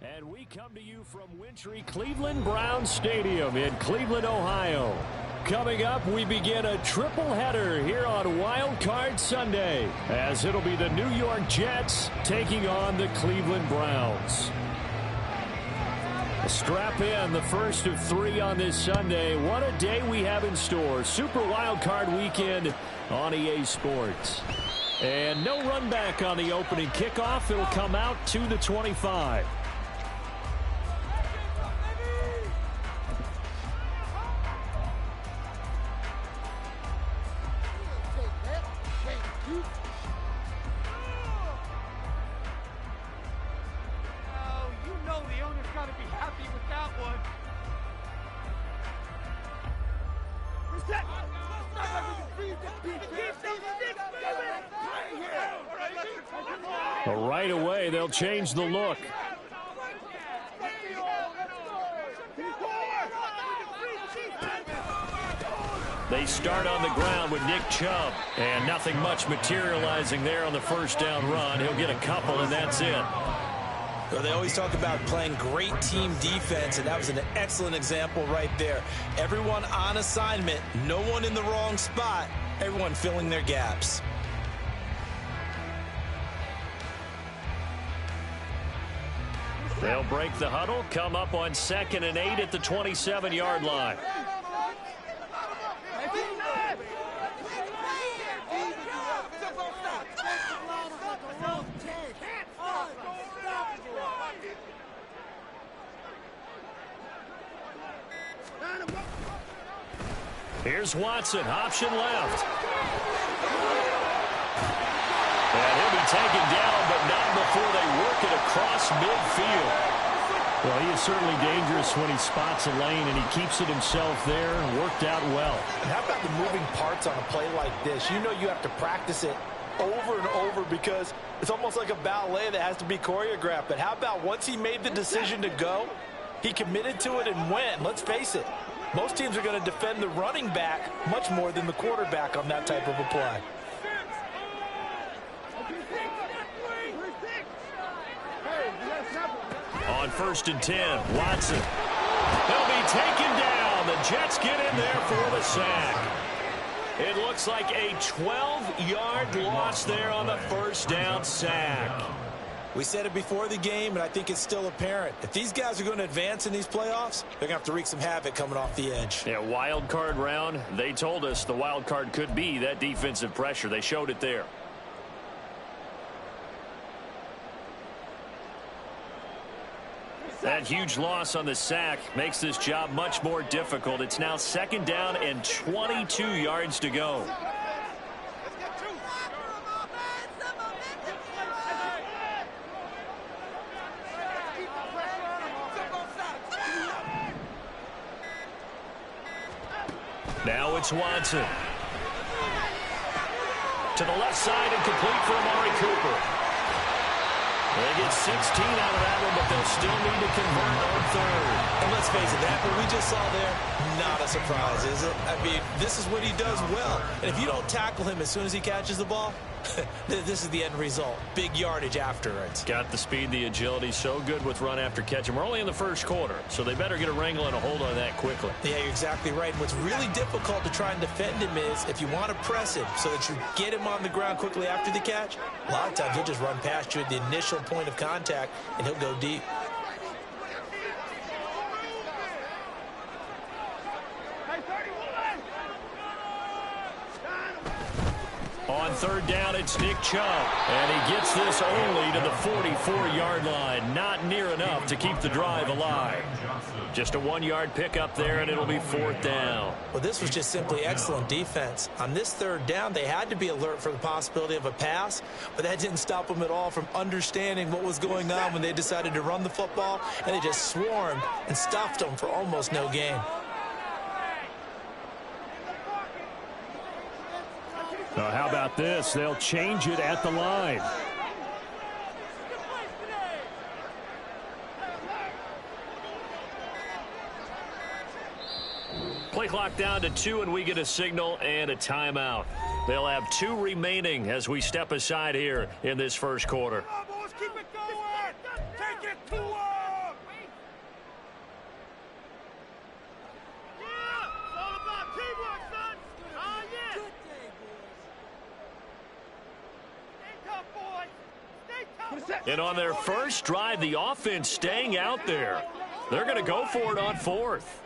And we come to you from wintry Cleveland Browns Stadium in Cleveland, Ohio. Coming up, we begin a triple header here on Wild Card Sunday, as it'll be the New York Jets taking on the Cleveland Browns. Strap in, the first of three on this Sunday. What a day we have in store. Super Wild Card Weekend on EA Sports. And no run back on the opening kickoff. It'll come out to the 25. Right away, they'll change the look. They start on the ground with Nick Chubb, and nothing much materializing there on the first down run. He'll get a couple, and that's it. Well, they always talk about playing great team defense, and that was an excellent example right there. Everyone on assignment, no one in the wrong spot, everyone filling their gaps. They'll break the huddle, come up on 2nd and 8 at the 27-yard line. Here's Watson, option left. And he'll be taken down, but not before they work it across midfield. Well, he is certainly dangerous when he spots a lane, and he keeps it himself there. Worked out well. And how about the moving parts on a play like this? You know you have to practice it over and over because it's almost like a ballet that has to be choreographed. But how about once he made the decision to go, he committed to it and went. Let's face it, most teams are going to defend the running back much more than the quarterback on that type of a play. On 1st and 10, Watson. He'll be taken down. The Jets get in there for the sack. It looks like a 12-yard loss there on the first down sack. We said it before the game, and I think it's still apparent. If these guys are going to advance in these playoffs, they're going to have to wreak some havoc coming off the edge. Yeah, wild card round. They told us the wild card could be that defensive pressure. They showed it there. That huge loss on the sack makes this job much more difficult. It's now 2nd down and 22 yards to go. Now it's Watson. To the left side and complete for Amari Cooper. They get 16 out of that one, but they'll still need to convert on 3rd. And let's face it, that what we just saw there, not a surprise, is it? I mean, this is what he does well. And if you don't tackle him as soon as he catches the ball, this is the end result. Big yardage afterwards. Got the speed, the agility, so good with run after catch. And we're only in the first quarter, so they better get a wrangle and a hold on that quickly. Yeah, you're exactly right. And what's really difficult to try and defend him is if you want to press him so that you get him on the ground quickly after the catch, a lot of times he'll just run past you at the initial point of contact, and he'll go deep. On 3rd down, it's Nick Chubb. And he gets this only to the 44-yard line. Not near enough to keep the drive alive. Just a 1-yard pickup there, and it'll be 4th down. Well, this was just simply excellent defense. On this 3rd down, they had to be alert for the possibility of a pass, but that didn't stop them at all from understanding what was going on when they decided to run the football, and they just swarmed and stuffed them for almost no gain. How about this? They'll change it at the line. Play clock down to 2, and we get a signal and a timeout. They'll have 2 remaining as we step aside here in this first quarter. Come on, boys, keep it going. Take it to us. And on their first drive, the offense staying out there. They're going to go for it on fourth.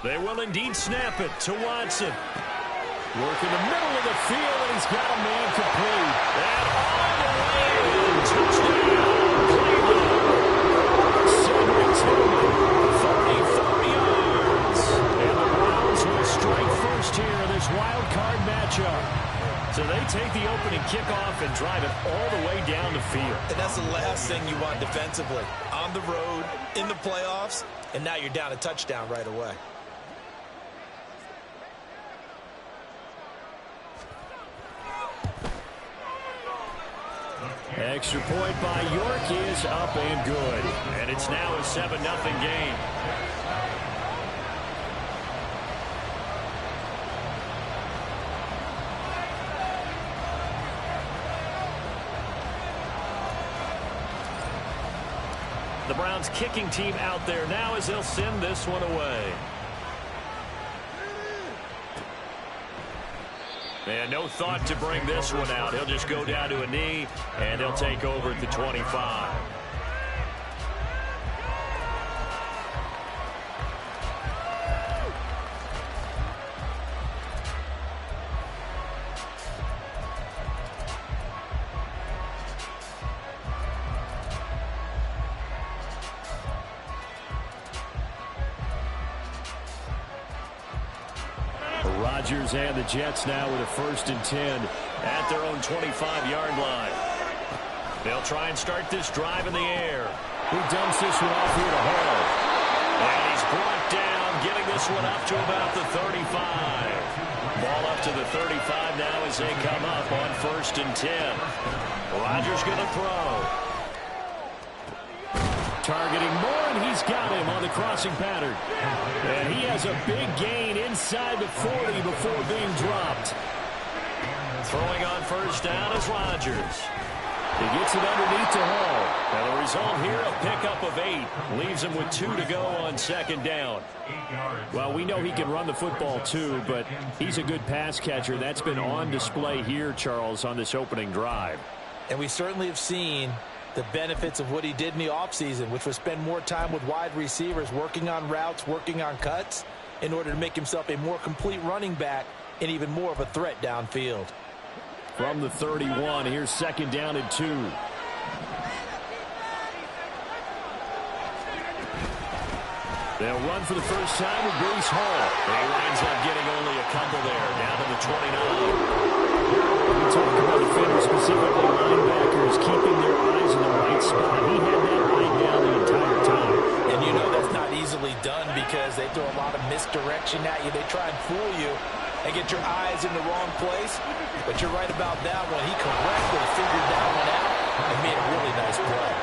They will indeed snap it to Watson. Work in the middle of the field, and he's got a man complete. And all the way, touchdown, Cleveland. Cedric Tillman, 34 yards. And the Browns will strike first here in this wild card matchup. So they take the opening kickoff and drive it all the way down the field. And that's the last thing you want defensively. On the road, in the playoffs, and now you're down a touchdown right away. Extra point by York is up and good. And it's now a 7-0 game. The Browns kicking team out there now as they'll send this one away. And no thought to bring this one out. He'll just go down to a knee, and they'll take over at the 25. Rodgers and the Jets now with a 1st and 10 at their own 25-yard line. They'll try and start this drive in the air. Who dumps this one off here to Hall? And he's brought down, getting this one up to about the 35. Ball up to the 35 now as they come up on 1st and 10. Rodgers going to throw. Targeting Moore, and he's got him on the crossing pattern. And he has a big gain inside the 40 before being dropped. Throwing on 1st down is Rodgers. He gets it underneath to Hall. And the result here, a pickup of 8. Leaves him with 2 to go on 2nd down. Well, we know he can run the football too, but he's a good pass catcher. That's been on display here, Charles, on this opening drive. And we certainly have seen the benefits of what he did in the offseason, which was spend more time with wide receivers, working on routes, working on cuts, in order to make himself a more complete running back and even more of a threat downfield. From the 31, here's 2nd down and 2. They'll run for the first time with Breece Hall. He winds up getting only a couple there, down to the 29. We talk about defenders, specifically linebackers, keeping their eyes in the right spot. He had that right down the entire time. And you know that's not easily done because they throw a lot of misdirection at you. They try and fool you and get your eyes in the wrong place. But you're right about that one. He correctly figured that one out and made a really nice play.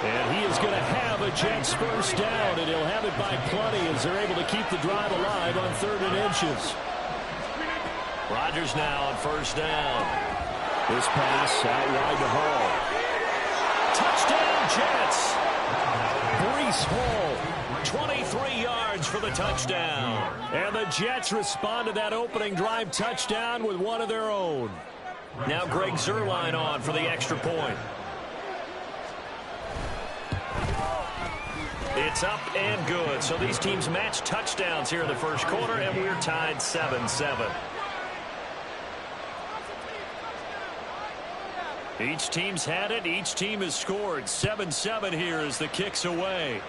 And he is going to have a Jets 1st down, and he'll have it by plenty as they're able to keep the drive alive on 3rd and inches. Rodgers now on 1st down. This pass out wide to Hall. Touchdown, Jets. Breece Hall, 23 yards for the touchdown. And the Jets respond to that opening drive touchdown with one of their own. Now Greg Zuerlein on for the extra point. It's up and good. So these teams match touchdowns here in the first quarter, and we're tied 7-7. Each team's had it. Each team has scored. 7-7 here as the kick's away.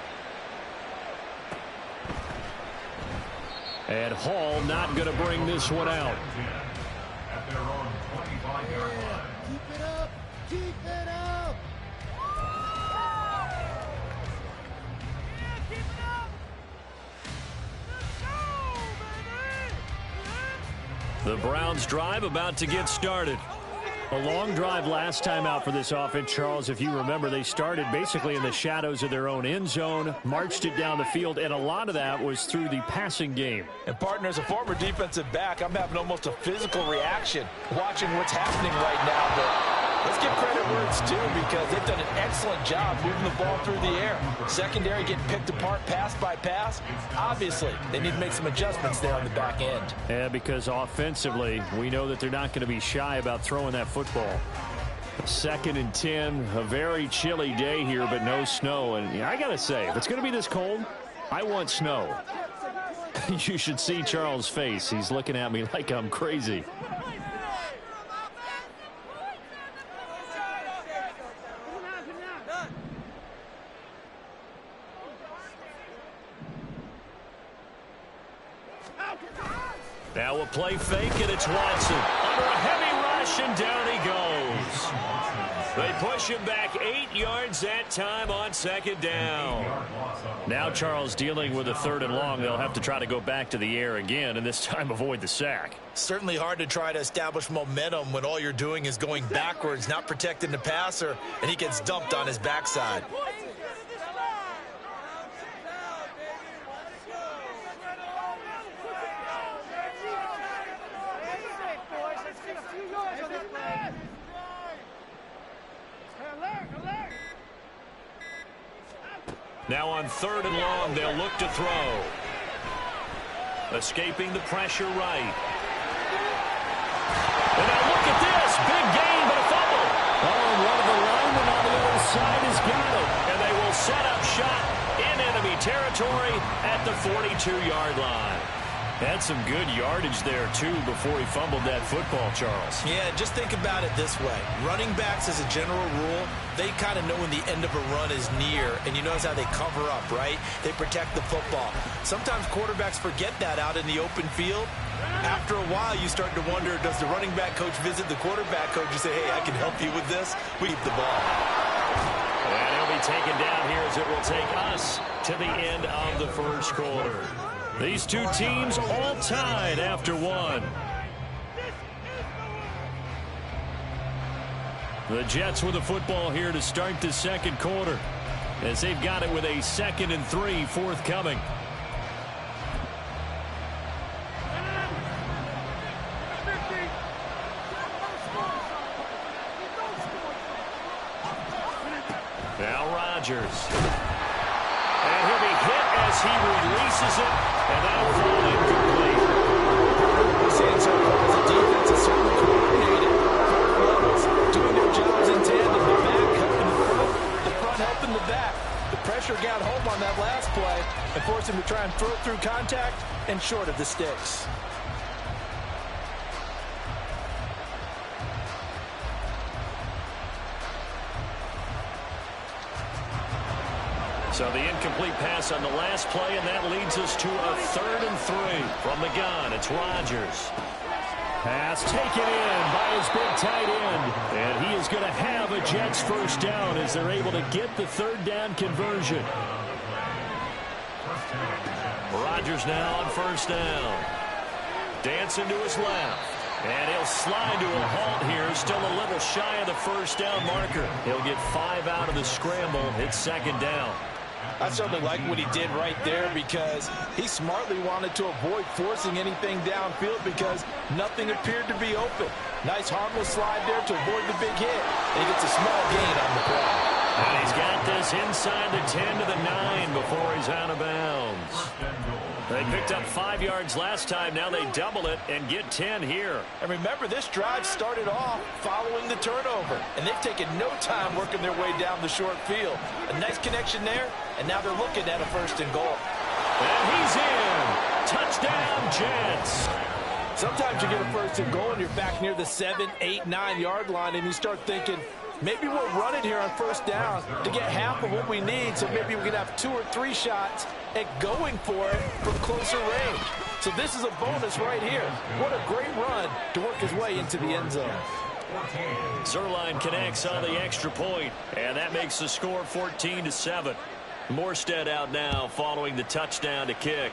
And Hall not going to bring this one out. At their own 25-yard line. Keep it up. Keep it up. The Browns drive about to get started. A long drive last time out for this offense, Charles. If you remember, they started basically in the shadows of their own end zone, marched it down the field, and a lot of that was through the passing game. And, partner, as a former defensive back, I'm having almost a physical reaction watching what's happening right now. But Let's give credit where it's due because they've done an excellent job moving the ball through the air. Secondary getting picked apart pass by pass. Obviously, they need to make some adjustments there on the back end. Yeah, because offensively, we know that they're not going to be shy about throwing that football. 2nd and 10, a very chilly day here, but no snow. And I got to say, if it's going to be this cold, I want snow. You should see Charles' face. He's looking at me like I'm crazy. Now a play fake, and it's Watson. Under a heavy rush, and down he goes. They push him back 8 yards that time on 2nd down. Now Charles dealing with a 3rd and long. They'll have to try to go back to the air again, and this time avoid the sack. Certainly hard to try to establish momentum when all you're doing is going backwards, not protecting the passer, and he gets dumped on his backside. Now on 3rd and long, they'll look to throw. Escaping the pressure right. And now look at this. Big gain, but a fumble. Oh, and one of the linemen on the other side has got it. And they will set up shop in enemy territory at the 42-yard line. Had some good yardage there, too, before he fumbled that football, Charles. Yeah, just think about it this way. Running backs, as a general rule, they kind of know when the end of a run is near, and you notice how they cover up, right? They protect the football. Sometimes quarterbacks forget that out in the open field. After a while, you start to wonder, does the running back coach visit the quarterback coach and say, hey, I can help you with this? We keep the ball. And he'll be taken down here as it will take us to the end of the 1st quarter. These two teams all tied after 1. The Jets with the football here to start the 2nd quarter, as they've got it with a 2nd and 3 forthcoming. Now Rodgers. And he'll be hit as he releases it, and that'll fall incomplete. San Francisco's defense is certainly coordinated. Levels doing their jobs in tandem. The back helping the front helping the back. The pressure got home on that last play and forced him to try and throw through contact and short of the sticks. So the incomplete pass on the last play, and that leads us to a 3rd and 3 from the gun. It's Rodgers. Pass taken in by his big tight end. And he is going to have a Jets 1st down as they're able to get the 3rd down conversion. Rodgers now on 1st down. Dancing to his left. And he'll slide to a halt here. Still a little shy of the 1st down marker. He'll get 5 out of the scramble. It's 2nd down. I certainly like what he did right there because he smartly wanted to avoid forcing anything downfield because nothing appeared to be open. Nice harmless slide there to avoid the big hit. And he gets a small gain on the play. And he's got this inside the 10 to the 9 before he's out of bounds. They picked up 5 yards last time. Now they double it and get 10 here. And remember, this drive started off following the turnover. And they've taken no time working their way down the short field. A nice connection there. And now they're looking at a 1st and goal. And he's in. Touchdown, Jets. Sometimes you get a 1st and goal and you're back near the 7, 8, 9 yard line. And you start thinking, maybe we'll run it here on 1st down to get half of what we need. So maybe we can have 2 or 3 shots at going for it from closer range. So this is a bonus right here. What a great run to work his way into the end zone. Zuerlein connects on the extra point, and that makes the score 14-7. Morstead out now following the touchdown to kick.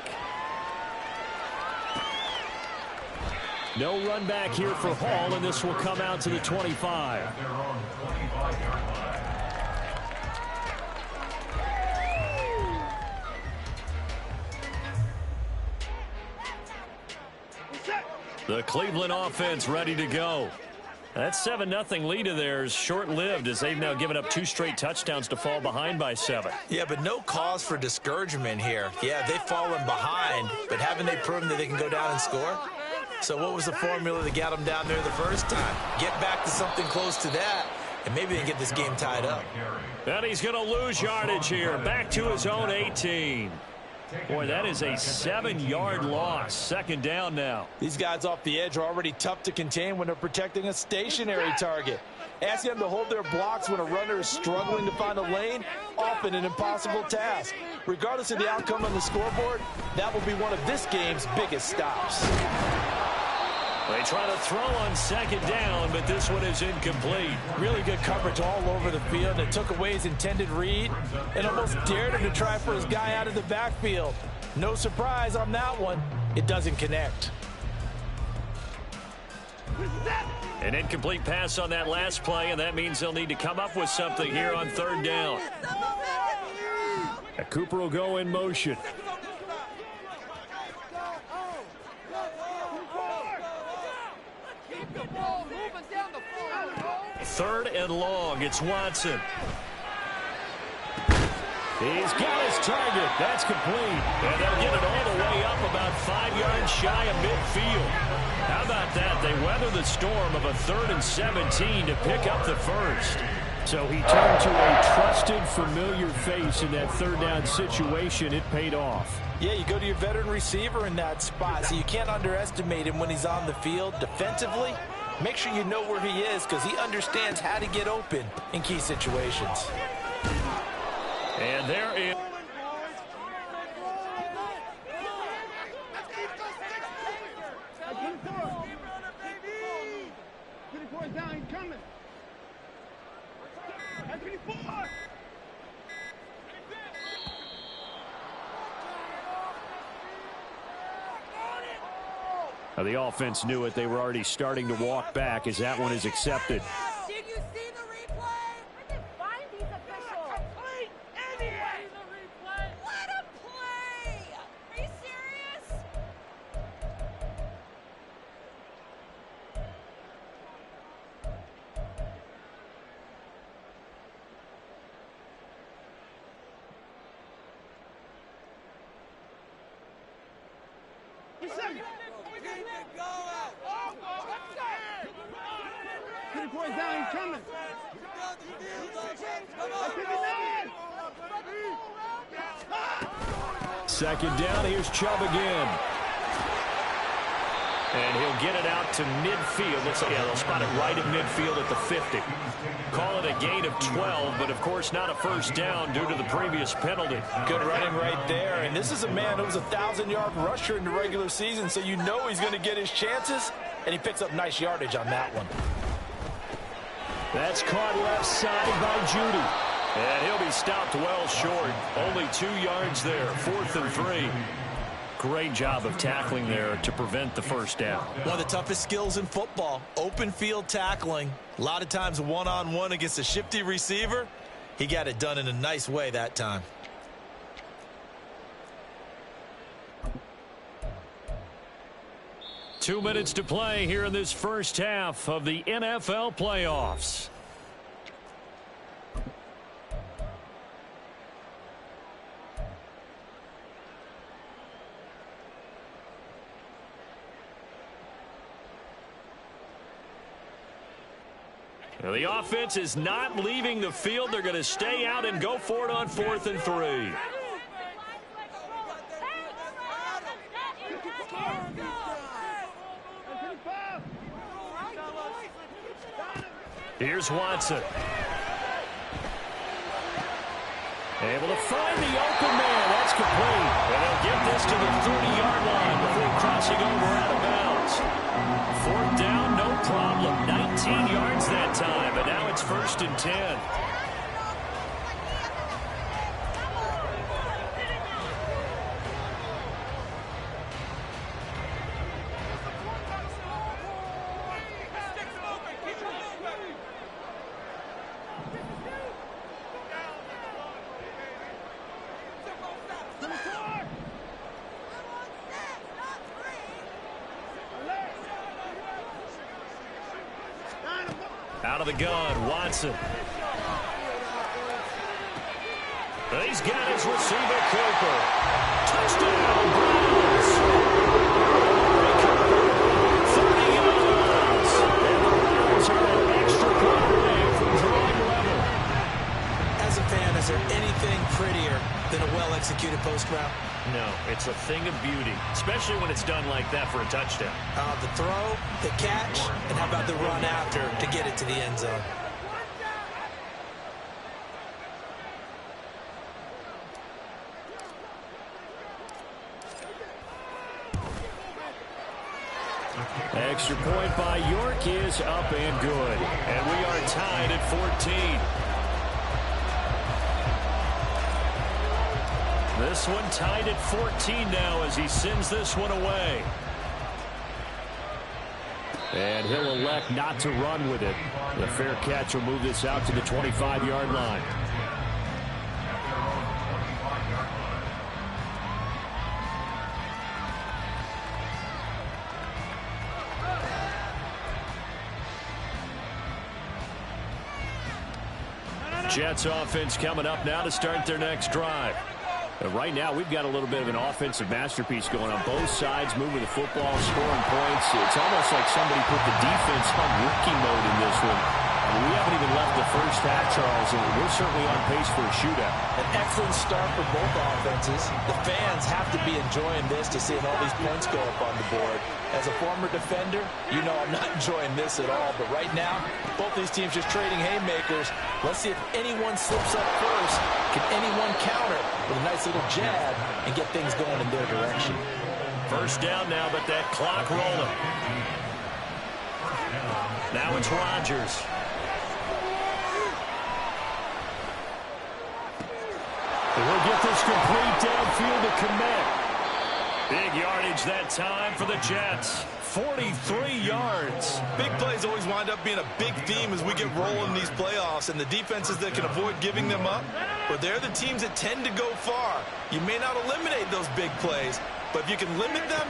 No run back here for Hall, and this will come out to the 25. They're on the 25-yard line. The Cleveland offense ready to go. That 7-0 lead of theirs short-lived as they've now given up 2 straight touchdowns to fall behind by 7. Yeah, but no cause for discouragement here. Yeah, they've fallen behind, but haven't they proven that they can go down and score? So what was the formula that got them down there the first time? Get back to something close to that, and maybe they can get this game tied up. And he's going to lose yardage here. Back to his own 18. Boy, that is a 7-yard loss. 2nd down now. These guys off the edge are already tough to contain when they're protecting a stationary target. Asking them to hold their blocks when a runner is struggling to find a lane, often an impossible task. Regardless of the outcome on the scoreboard, that will be one of this game's biggest stops. They try to throw on 2nd down, but this one is incomplete. Really good coverage all over the field. It took away his intended read and almost dared him to try for his guy out of the backfield. No surprise on that one. It doesn't connect. An incomplete pass on that last play, and that means they'll need to come up with something here on 3rd down. Cooper will go in motion. 3rd and long. It's Watson. He's got his target. That's complete. And they'll get it all the way up about 5 yards shy of midfield. How about that? They weather the storm of a 3rd and 17 to pick up the first. So he turned to a trusted, familiar face in that 3rd down situation. It paid off. Yeah, you go to your veteran receiver in that spot, so you can't underestimate him when he's on the field defensively. Make sure you know where he is because he understands how to get open in key situations. And there is... The offense knew it. They were already starting to walk back as that one is accepted. Did you see the replay? I can find these officials. Anyway, the replay. Let him play. Are you serious? Second down, here's Chubb again. And he'll get it out to midfield. They'll spot it right at midfield at the 50. Call it a gain of 12, but of course not a first down due to the previous penalty. Good running right there. And this is a man who was a 1,000-yard rusher in the regular season, so you know he's going to get his chances, and he picks up nice yardage on that one. That's caught left side by Judy. And he'll be stopped well short. Only 2 yards there. 4th and 3. Great job of tackling there to prevent the first down. One of the toughest skills in football, open field tackling. A lot of times one-on-one against a shifty receiver. He got it done in a nice way that time. Two minutes to play here in this first half of the NFL playoffs. Now the offense is not leaving the field. They're going to stay out and go for it on 4th and 3. Here's Watson. Able to find the open man. That's complete. And they'll get this to the 30-yard line before crossing over out of bounds. 4th down, no problem. 19 yards that time, but now it's 1st and 10. the gun, Watson. He's got his receiver, Cooper. Touchdown, Browns. 30 yards. And the Browns are an extra point away from drawing level. As a fan, is there anything prettier than a well-executed post route? No, it's a thing of beauty, especially when it's done like that for a touchdown. The throw, the catch, and how about the run after to get it to the end zone? Extra point by York is up and good. And we are tied at 14. This one tied at 14 now as he sends this one away. And he'll elect not to run with it. The fair catch will move this out to the 25-yard line. Jets offense coming up now to start their next drive. Right now, we've got a little bit of an offensive masterpiece going on both sides, moving the football, scoring points. It's almost like somebody put the defense on rookie mode in this one. I mean, we haven't even left the first half, Charles, and we're certainly on pace for a shootout. An excellent start for both offenses. The fans have to be enjoying this to seeing all these points go up on the board. As a former defender, you know I'm not enjoying this at all. But right now, both these teams just trading haymakers. Let's see if anyone slips up first. Can anyone counter with a nice little jab and get things going in their direction? First down now, but that clock rolling. Now it's Rodgers. We'll get this complete downfield to Kmet. Big yardage that time for the Jets. 43 yards. Big plays always wind up being a big theme as we get rolling these playoffs, and the defenses that can avoid giving them up, but they're the teams that tend to go far. You may not eliminate those big plays, but if you can limit them,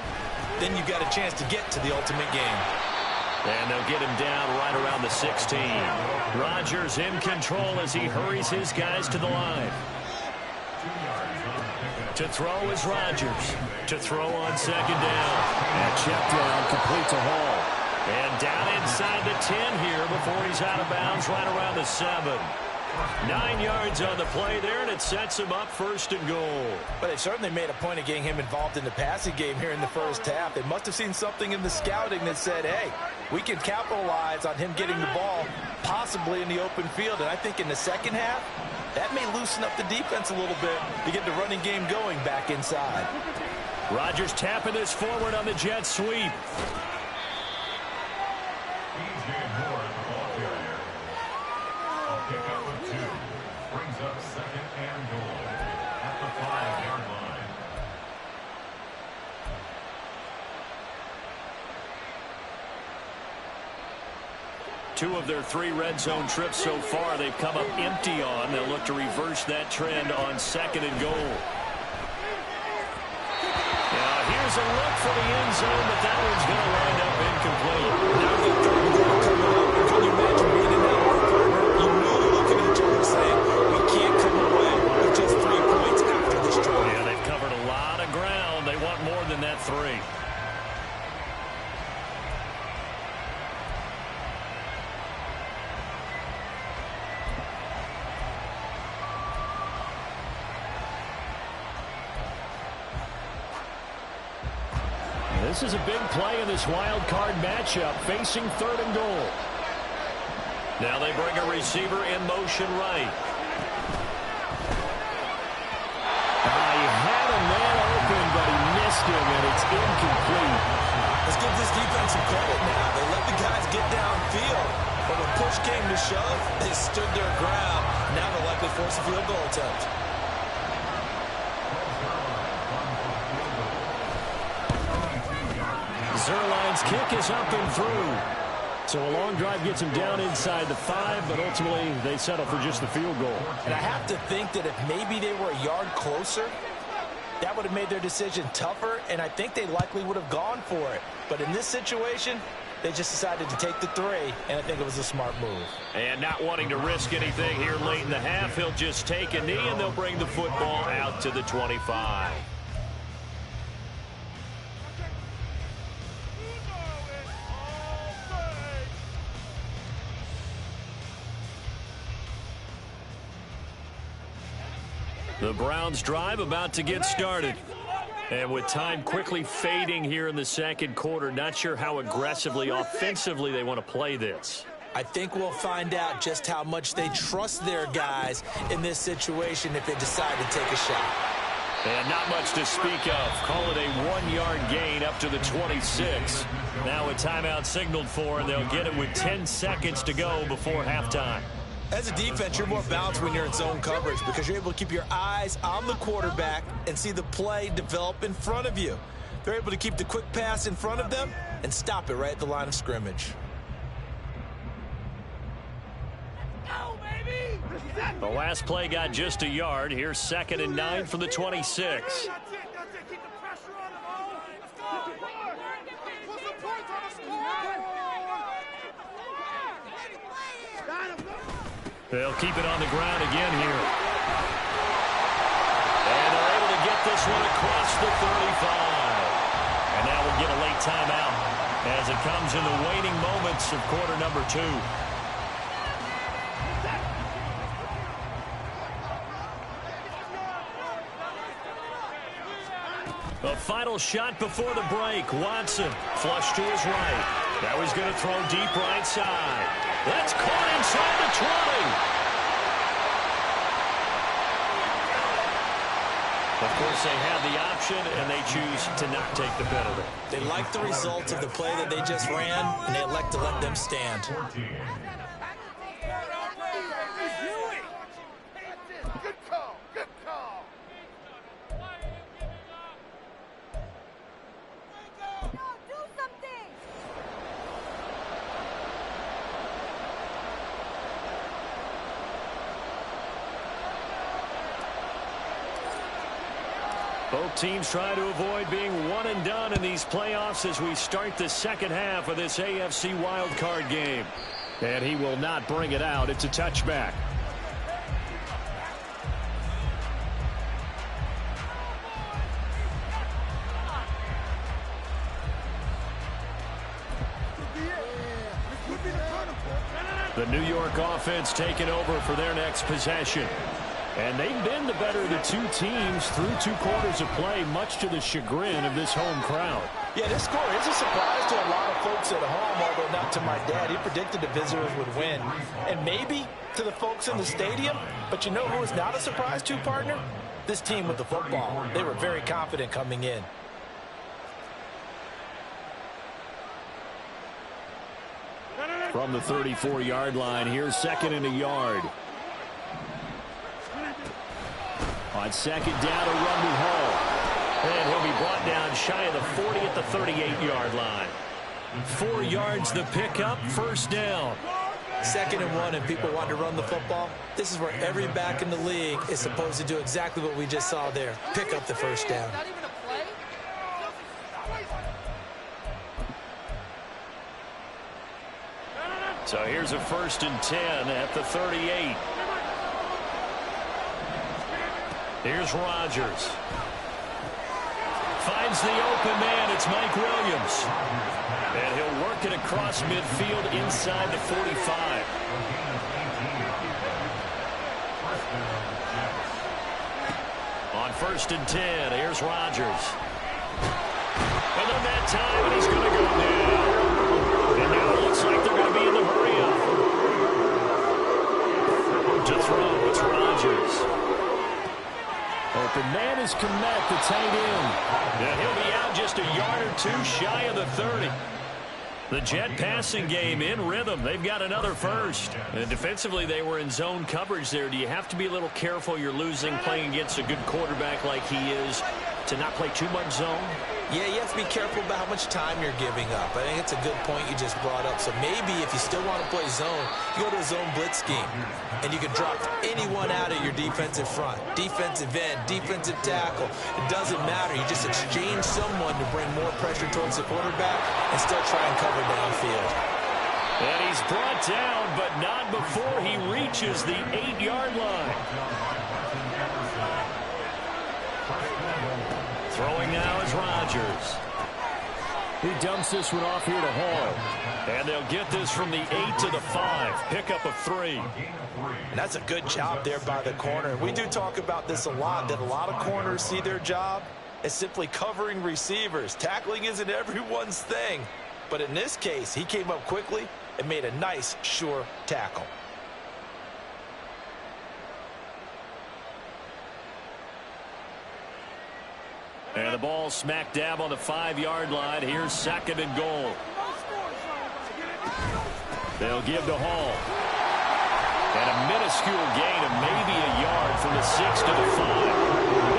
then you've got a chance to get to the ultimate game. And they'll get him down right around the 16. Rodgers in control as he hurries his guys to the line. To throw is Rodgers. To throw on second down. And check down, complete to Hall. And down inside the 10 here before he's out of bounds right around the 7. 9 yards on the play there, and it sets him up first and goal. But they certainly made a point of getting him involved in the passing game here in the first half. They must have seen something in the scouting that said, hey, we can capitalize on him getting the ball possibly in the open field. And I think in the second half, that may loosen up the defense a little bit to get the running game going back inside. Rodgers tapping this forward on the jet sweep. Brings up second and goal at the 5-yard line. Two of their 3 red zone trips so far they've come up empty on. They'll look to reverse that trend on second and goal. Now here's a look for the end zone, but that one's going to wind up incomplete. Now the third and goal coming up. Can you imagine being in that one, partner? You know you're looking at each other saying, we can't come away with just 3 points after this drive. Yeah, they've covered a lot of ground. They want more than that 3. This is a big play in this wild card matchup, facing third and goal. Now they bring a receiver in motion right. He had a man open, but he missed him, and it's incomplete. Let's give this defense some credit now. They let the guys get downfield, but when push came to shove, they stood their ground. Now they'll likely force a field goal attempt. Zuerlein's kick is up and through. So a long drive gets him down inside the 5, but ultimately they settle for just the field goal. And I have to think that if maybe they were a yard closer, that would have made their decision tougher, and I think they likely would have gone for it. But in this situation, They just decided to take the 3, and I think it was a smart move. And not wanting to risk anything here late in the half, he'll just take a knee, and they'll bring the football out to the 25. The Browns drive about to get started. And with time quickly fading here in the second quarter, not sure how aggressively, offensively they want to play this. I think we'll find out just how much they trust their guys in this situation if they decide to take a shot. And not much to speak of. Call it a 1-yard gain up to the 26. Now a timeout signaled for, and they'll get it with 10 seconds to go before halftime. As a defense, you're more balanced when you're in zone coverage because you're able to keep your eyes on the quarterback and see the play develop in front of you. They're able to keep the quick pass in front of them and stop it right at the line of scrimmage. The last play got just a yard. Here's 2nd and 9 from the 26. They'll keep it on the ground again here. And they're able to get this one across the 35. And now we'll get a late timeout as it comes in the waning moments of quarter number 2. The final shot before the break. Watson flush to his right. Now he's going to throw deep right side. That's caught inside the 20. Of course, they had the option, and they choose to not take the penalty. They like the results of the play that they just ran, and they elect to let them stand. Good call. Good call. Do something. Both teams try to avoid being one and done in these playoffs as we start the second half of this AFC wildcard game. And he will not bring it out. It's a touchback. The New York offense taking over for their next possession. And they've been the better of the two teams through 2 quarters of play, much to the chagrin of this home crowd. Yeah, this score is a surprise to a lot of folks at home, although not to my dad. He predicted the visitors would win. And maybe to the folks in the stadium. But you know who is not a surprise to, partner? This team with the football. They were very confident coming in. From the 34-yard line, here's 2nd and a yard. On 2nd down, a run to Hall. And he'll be brought down shy of the 40 at the 38-yard line. 4 yards the pickup, 1st down. 2nd and 1, and people want to run the football. This is where every back in the league is supposed to do exactly what we just saw there. Pick up the 1st down. Not even a play? So here's a 1st and 10 at the 38. Here's Rodgers. Finds the open man. It's Mike Williams. And he'll work it across midfield inside the 45. On 1st and 10, here's Rodgers. And on that time, and he's going to go down. And now it looks like they're going to be in the hurry-up. To throw, it's Rodgers. Open man is Kmet, the tight end. And he'll be out just a yard or 2 shy of the 30. The Jet passing game in rhythm. They've got another 1st. And defensively, they were in zone coverage there. Do you have to be a little careful? You're losing playing against a good quarterback like he is to not play too much zone? Yeah, you have to be careful about how much time you're giving up. I think it's a good point you just brought up. So maybe if you still want to play zone, you go to a zone blitz scheme, and you can drop anyone out of your defensive front. Defensive end, defensive tackle. It doesn't matter. You just exchange someone to bring more pressure towards the quarterback and still try and cover downfield. And he's brought down, but not before he reaches the 8-yard line. Throwing now is Rodgers. He dumps this one off here to Hall. And they'll get this from the 8 to the 5. Pickup of 3. And that's a good job there by the corner. We do talk about this a lot, that a lot of corners see their job as simply covering receivers. Tackling isn't everyone's thing. But in this case, he came up quickly and made a nice, sure tackle. And the ball smack dab on the 5-yard line. Here's 2nd and goal. They'll give to Hall. And a minuscule gain of maybe a yard from the 6 to the 5.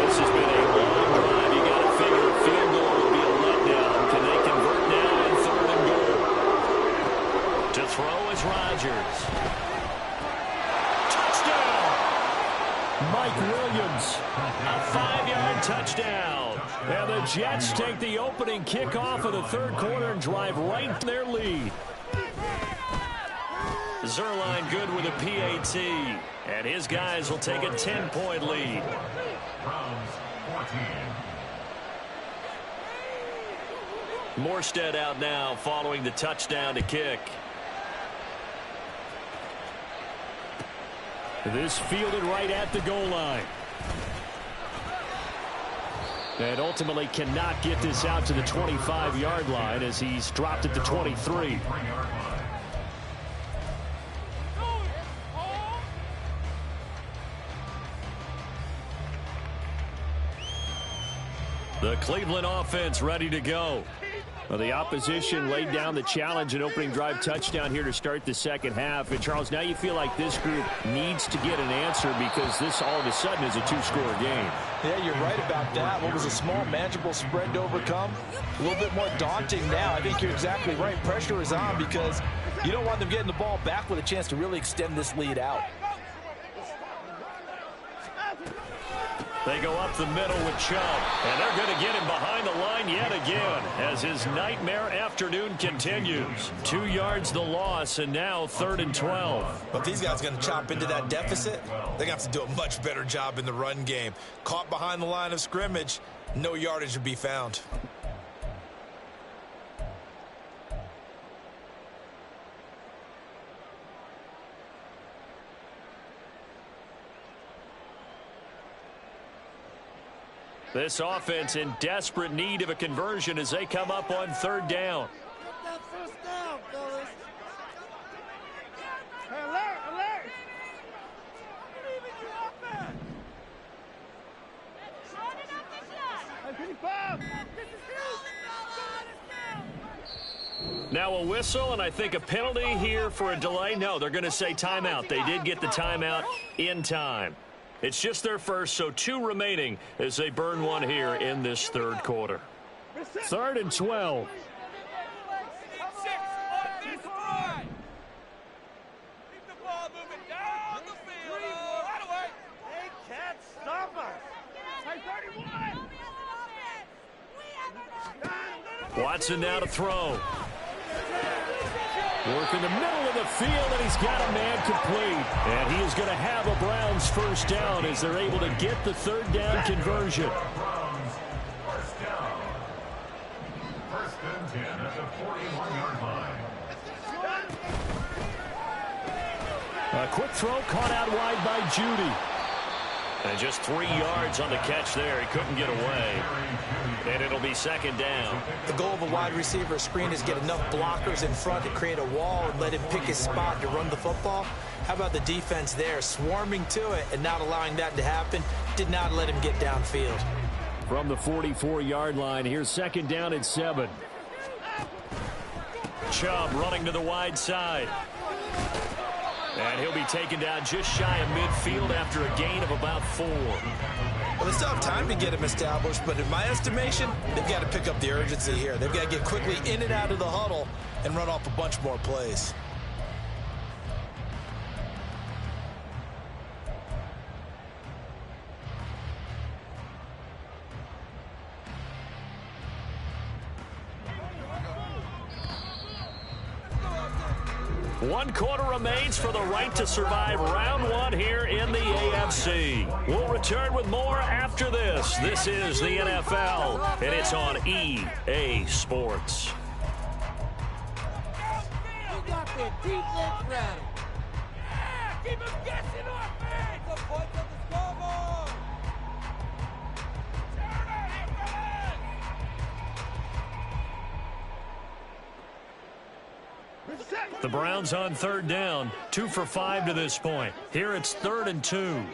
This has been a long drive. You got to figure a field goal will be a letdown. Can they convert now in 3rd and goal? To throw is Rodgers. Touchdown! Mike Williams. A 5-yard touchdown. And the Jets take the opening kickoff of the 3rd quarter and drive right to their lead. Zuerlein good with a PAT. And his guys will take a 10-point lead. Morstead out now following the touchdown to kick. This fielded right at the goal line. And ultimately cannot get this out to the 25-yard line as he's dropped at the 23. The Cleveland offense ready to go. Well, the opposition laid down the challenge and opening drive touchdown here to start the 2nd half. And, Charles, now you feel like this group needs to get an answer because this all of a sudden is a 2-score game. Yeah, you're right about that. What was a small, manageable spread to overcome? A little bit more daunting now. I think you're exactly right. Pressure is on because you don't want them getting the ball back with a chance to really extend this lead out. They go up the middle with Chubb, and they're going to get him behind the line yet again as his nightmare afternoon continues. 2 yards the loss, and now 3rd and 12. But these guys are going to chop into that deficit. They're going to have to do a much better job in the run game. Caught behind the line of scrimmage, no yardage to be found. This offense in desperate need of a conversion as they come up on 3rd down. Get that 1st down, fellas. Hey, alert! Now a whistle, and I think a penalty here for a delay. No, they're going to say timeout. They did get the timeout in time. It's just their first, so 2 remaining as they burn one here in this 3rd quarter. 3rd and 12. Watson now to throw. Work in the middle of the field, and he's got a man complete. And he is going to have a Browns 1st down as they're able to get the 3rd down conversion. Browns, 1st down. 1st and 10 at the 41-yard line. A quick throw caught out wide by Judy. And just 3 yards on the catch there. He couldn't get away. And it'll be 2nd down. The goal of a wide receiver screen is get enough blockers in front to create a wall and let him pick his spot to run the football. How about the defense there, swarming to it and not allowing that to happen? Did not let him get downfield. From the 44-yard line, here's 2nd down and 7. Chubb running to the wide side. And he'll be taken down just shy of midfield after a gain of about 4. Well, they still have time to get him established, but in my estimation, they've got to pick up the urgency here. They've got to get quickly in and out of the huddle and run off a bunch more plays. One quarter remains for the right to survive round 1 here in the AFC. We'll return with more after this. This is the NFL, and it's on EA Sports. We got the defense ready. Yeah, keep him guessing off me. The points on the scoreboard. The Browns on 3rd down, 2 for 5 to this point. Here it's 3rd and 2.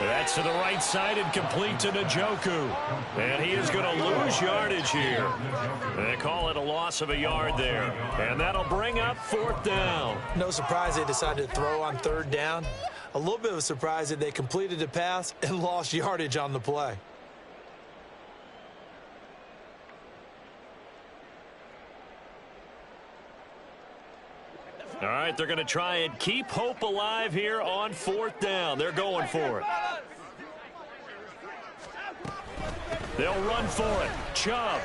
That's to the right side and complete to Njoku. And he is going to lose yardage here. They call it a loss of a yard there. And that'll bring up 4th down. No surprise they decided to throw on 3rd down. A little bit of a surprise that they completed the pass and lost yardage on the play. All right, they're going to try and keep hope alive here on 4th down. They're going for it. They'll run for it. Chubb.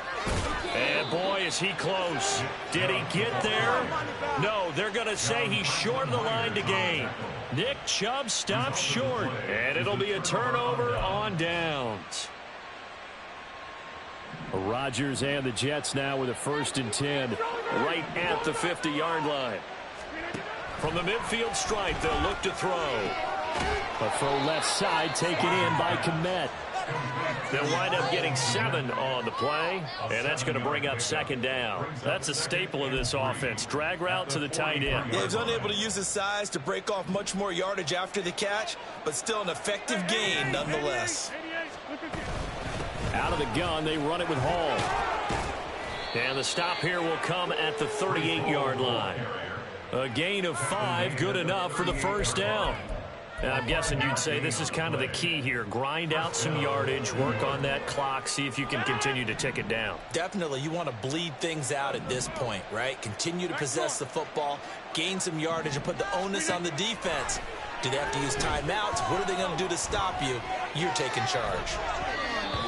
And boy, is he close. Did he get there? No, they're going to say he's short of the line to gain. Nick Chubb stops short, and it'll be a turnover on downs. Rodgers and the Jets now with a 1st and 10 right at the 50-yard line. From the midfield stripe, they'll look to throw. A throw left side taken in by Kmet. They'll wind up getting 7 on the play, and that's going to bring up 2nd down. That's a staple of this offense. Drag route to the tight end. Yeah, he's unable to use his size to break off much more yardage after the catch, but still an effective gain nonetheless. Out of the gun, they run it with Hall. And the stop here will come at the 38-yard line. A gain of 5, good enough for the 1st down. And I'm guessing you'd say this is kind of the key here. Grind out some yardage, work on that clock, see if you can continue to tick it down. Definitely, you want to bleed things out at this point, right? Continue to possess the football, gain some yardage, and put the onus on the defense. Do they have to use timeouts? What are they going to do to stop you? You're taking charge.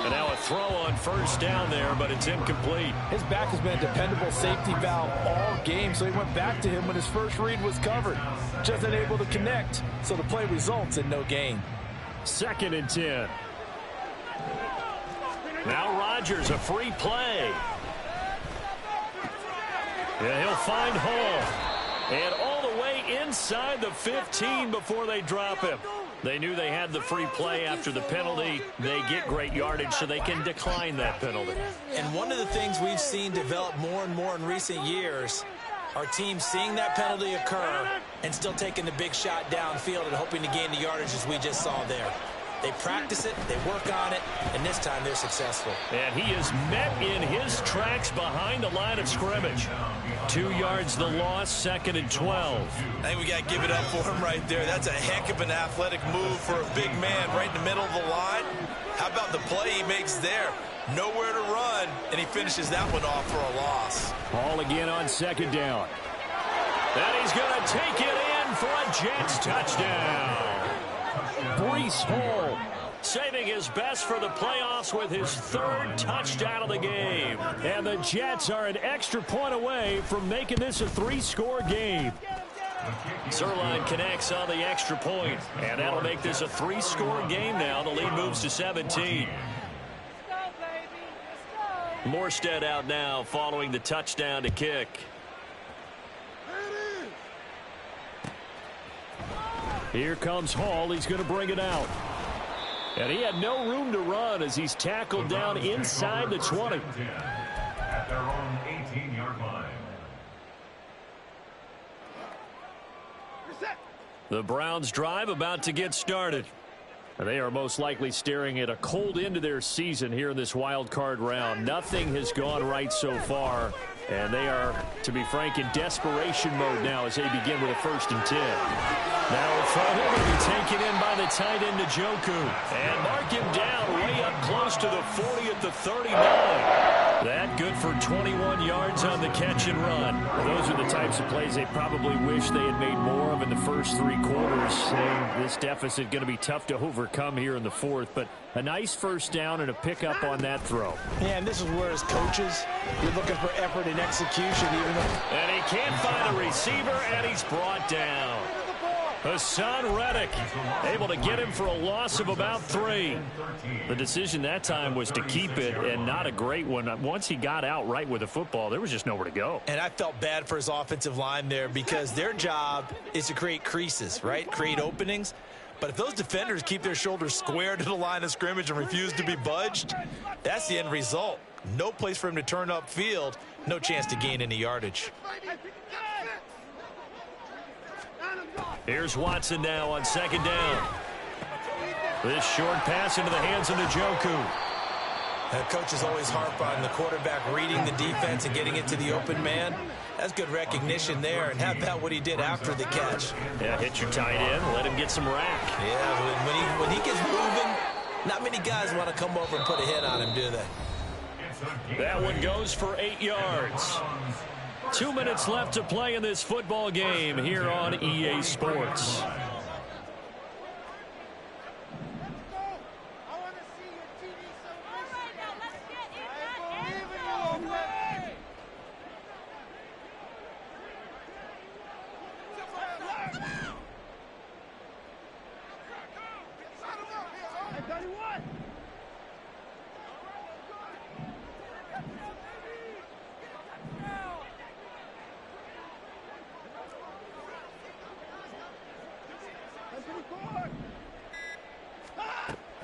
And now a throw on 1st down there, but it's incomplete. His back has been a dependable safety valve all game, so he went back to him when his first read was covered. Just unable to connect, so the play results in no gain. 2nd and 10. Now Rodgers, a free play. Yeah, he'll find Hall. And all the way inside the 15 before they drop him. They knew they had the free play after the penalty. They get great yardage, so they can decline that penalty. And one of the things we've seen develop more and more in recent years are teams seeing that penalty occur and still taking the big shot downfield and hoping to gain the yardage as we just saw there. They practice it, they work on it, and this time they're successful. And he is met in his tracks behind the line of scrimmage. 2 yards the loss, 2nd and 12. I think we got to give it up for him right there. That's a heck of an athletic move for a big man right in the middle of the line. How about the play he makes there? Nowhere to run, and he finishes that one off for a loss. Hall again on 2nd down. And he's going to take it in for a Jets touchdown. Breece Hall saving his best for the playoffs with his 3rd touchdown of the game. And the Jets are an extra point away from making this a 3-score game. Zuerlein connects on the extra point, and that'll make this a 3-score game now. The lead moves to 17. Morstead out now following the touchdown to kick. Here comes Hall. He's going to bring it out. And he had no room to run as he's tackled down inside the 20. At their own 18-yard line. The Browns drive about to get started. They are most likely staring at a cold end to their season here in this wild card round. Nothing has gone right so far, and they are, to be frank, in desperation mode now as they begin with a 1st and 10. Now a throw will be taken in by the tight end Njoku, and mark him down way up close to the 40 at the 39. That good for 21 yards on the catch and run. Those are the types of plays they probably wish they had made more of in the first 3 quarters. This deficit going to be tough to overcome here in the 4th, but a nice first down and a pickup on that throw. Yeah, and this is where as coaches, you're looking for effort and execution. And he can't find a receiver, and he's brought down. Hassan Reddick able to get him for a loss of about 3. The decision that time was to keep it, and not a great one. Once he got out right with the football, there was just nowhere to go. And I felt bad for his offensive line there because their job is to create creases, right? Create openings. But if those defenders keep their shoulders square to the line of scrimmage and refuse to be budged, that's the end result. No place for him to turn upfield. No chance to gain any yardage. Here's Watson now on 2nd down. This short pass into the hands of Njoku. Coaches always harp on the quarterback reading the defense and getting it to the open man. That's good recognition there. And how about what he did after the catch? Yeah, hit your tight end, let him get some rack. Yeah, when he gets moving, not many guys want to come over and put a hit on him, do they? That one goes for 8 yards. 2 minutes left to play in this football game here on EA Sports.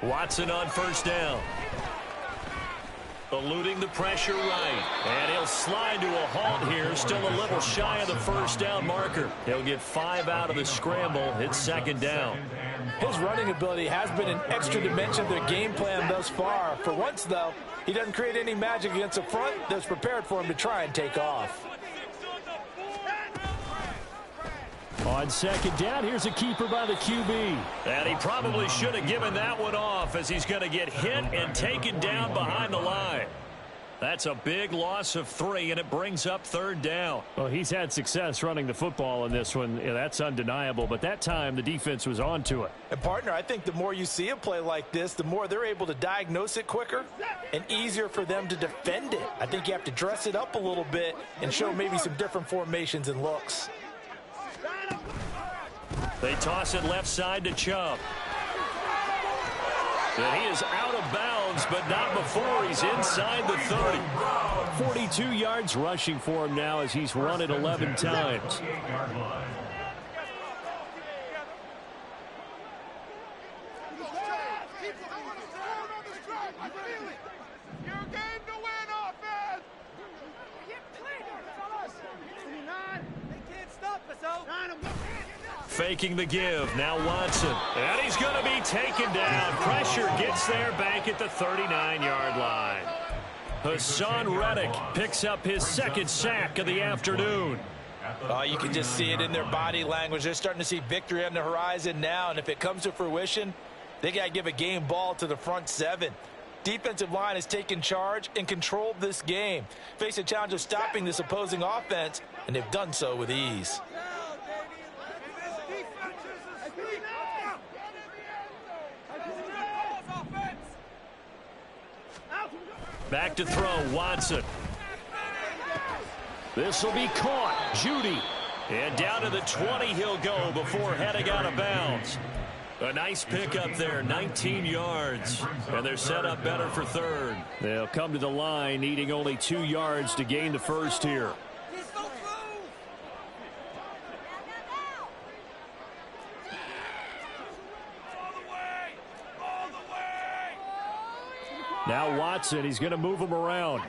Watson on 1st down. Eluding the pressure right. And he'll slide to a halt here. Still a little shy of the 1st down marker. He'll get 5 out of the scramble. It's 2nd down. His running ability has been an extra dimension of their game plan thus far. For once, though, he doesn't create any magic against the front that's prepared for him to try and take off. On 2nd down, here's a keeper by the QB. And he probably should have given that one off as he's going to get hit and taken down behind the line. That's a big loss of 3, and it brings up 3rd down. Well, he's had success running the football in this one. Yeah, that's undeniable, but that time the defense was on to it. And, partner, I think the more you see a play like this, the more they're able to diagnose it quicker and easier for them to defend it. I think you have to dress it up a little bit and show maybe some different formations and looks. They toss it left side to Chubb. And he is out of bounds, but not before he's inside the 30. 42 yards rushing for him now as he's run it 11 times. Faking the give. Now Watson. And he's going to be taken down. Pressure gets there back at the 39-yard line. Hassan Reddick picks up his 2nd sack of the afternoon. You can just see it in their body language. They're starting to see victory on the horizon now, and if it comes to fruition, they got to give a game ball to the front 7. Defensive line has taken charge and controlled this game. Face a challenge of stopping this opposing offense, and they've done so with ease. Back to throw, Watson. This will be caught. Judy. And down to the 20 he'll go before heading out of bounds. A nice pickup there, 19 yards. And they're set up better for 3rd. They'll come to the line needing only 2 yards to gain the 1st here. Now Watson, he's going to move him around.